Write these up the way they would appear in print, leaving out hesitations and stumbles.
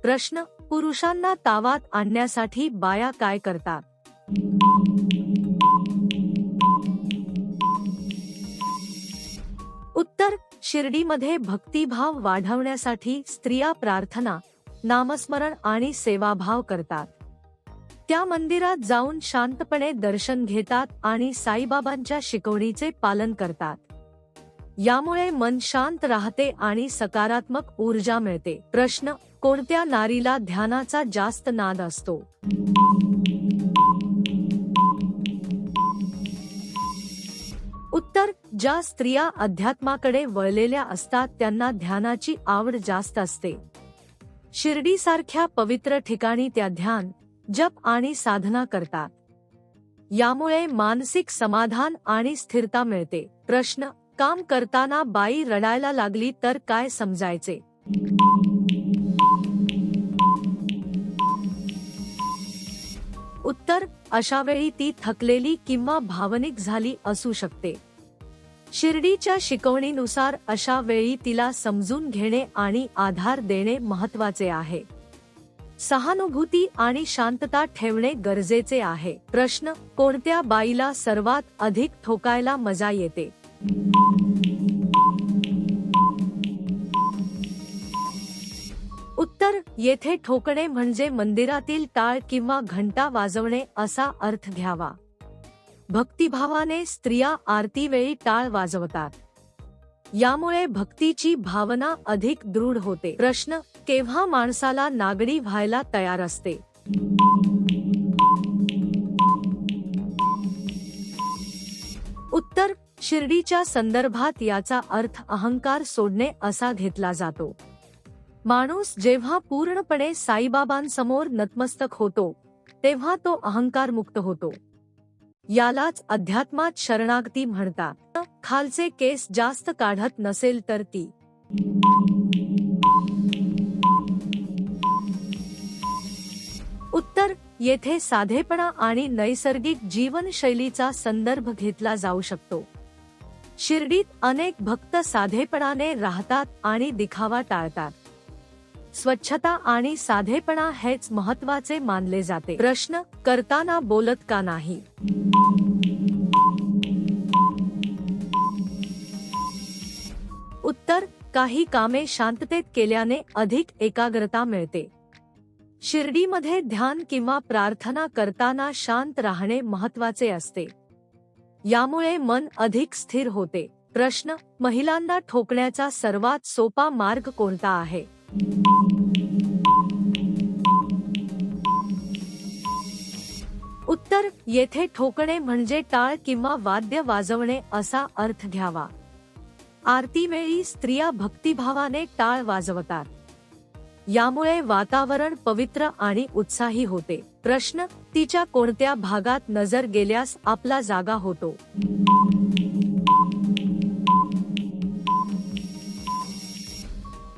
प्रश्न: पुरुषांना तावात आणण्यासाठी बाया काय करतात? उत्तर: शिर्डीमध्ये भक्तिभाव वाढवण्यासाठी स्त्रिया प्रार्थना, नामस्मरण आणि सेवाभाव करतात. त्या मंदिरात जाऊन शांतपणे दर्शन घेतात आणि साईबाबांच्या शिकवणीचे पालन करतात. यामुळे मन शांत राहते आणि सकारात्मक ऊर्जा मिळते. प्रश्न: कोणत्या नारीला ध्यानाचा जास्त नाद असतो? उत्तर: ज्या स्त्रिया अध्यात्माकडे वळलेल्या असतात त्यांना ध्यानाची आवड जास्त असते. शिर्डीसारख्या पवित्र ठिकाणी त्या ध्यान, जप आणि साधना करतात. यामुळे मानसिक समाधान आणि स्थिरता मिळते. प्रश्न: काम करताना बाई रडायला लागली तर काय समजायचे? उत्तर: अशा वेळी ती थकलेली किंवा भावनिक झाली असू शकते. शिर्डीच्या शिकवणीनुसार अशा वेळी तिला समजून घेणे आणि आधार देणे महत्त्वाचे आहे. सहानुभूती आणि शांतता ठेवणे गरजेचे आहे. प्रश्न: कोणत्या बाईला सर्वात अधिक ठोकायला मजा येते? उत्तर: येथे ठोकणे म्हणजे मंदिरातील टाळ किंवा घंटा वाजवणे असा अर्थ घ्यावा. भक्तिभावाने स्त्रिया आरतीवेळी टाळ वाजवतात. यामुळे भक्तीची भावना अधिक दृढ होते. प्रश्न: केव्हा माणसाला नागडी व्हायला तयार असते? उत्तर: शिर्डीच्या संदर्भात याचा अर्थ अहंकार सोडणे असा घेतला जातो. माणूस जेव्हा पूर्णपणे साईबाबांसमोर नतमस्तक होतो तेव्हा तो अहंकार मुक्त होतो. यालाच अध्यात्मात शरणागती म्हणतात. खालचे केस जास्त काढत नसेल तर ती? उत्तर: येथे साधेपणा आणि नैसर्गिक जीवनशैलीचा संदर्भ घेतला जाऊ शकतो. शिर्डीत अनेक भक्त साधेपणाने राहतात आणि दिखावा टाळतात. स्वच्छता आणि साधेपणा हेच महत्त्वाचे मानले जाते. प्रश्न: करताना बोलत का नाही? उत्तर: काही कामे शांततेत केल्याने अधिक एकाग्रता मिळते. शिर्डीमध्ये ध्यान किंवा प्रार्थना करताना शांत राहणे महत्त्वाचे असते. यामुळे मन अधिक स्थिर होते. प्रश्न: महिलांना ठोकण्याचा सर्वात सोपा मार्ग कोणता आहे? उत्तर: येथे ठोकणे म्हणजे टाळ किंवा वाद्य वाजवणे असा अर्थ घ्यावा. आरतीवेळी स्त्रिया भक्तिभावाने टाळ वाजवतात. यामुळे वातावरण पवित्र आणि उत्साही होते. प्रश्न: तिच्या कोणत्या भागात नजर गेल्यास आपला जागा होतो?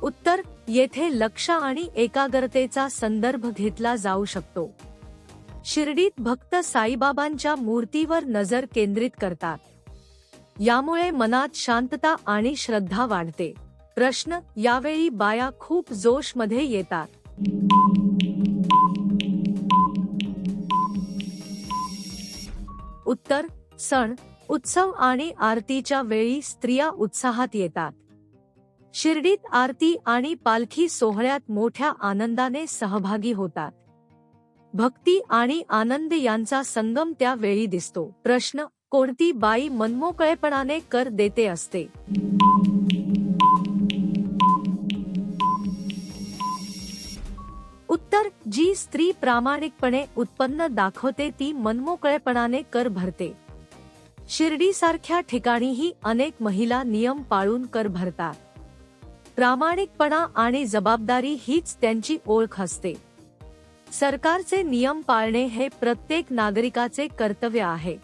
उत्तर: येथे लक्ष आणि एकाग्रतेचा संदर्भ घेतला जाऊ शकतो. शिर्डीत भक्त साईबाबांच्या मूर्तीवर नजर केंद्रित करतात. यामुळे मनात शांतता आणि श्रद्धा वाढते. प्रश्न: यावेळी बाया खूप जोश मध्ये येतात. उत्तर: सण, उत्सव आणि आरतीच्या वेळी स्त्रिया उत्साहात येतात. शिर्डीत आरती आणि पालखी सोहळ्यात मोठ्या आनंदाने सहभागी होतात. भक्ती आणि आनंद यांचा संगम त्या वेळी दिसतो. प्रश्न: कोणती बाई मनमोकळेपणाने कर देते असते? उत्तर: जी स्त्री प्रामाणिकपणे उत्पन्न दाखवते ती मनमोकळेपणाने कर भरते. शिर्डीसारख्या ठिकाणीही अनेक महिला नियम पाळून कर भरतात. प्रामाणिकपणा आणि जबाबदारी हीच त्यांची ओळख असते. सरकारचे नियम पाळणे हे प्रत्येक नागरिकाचे कर्तव्य आहे.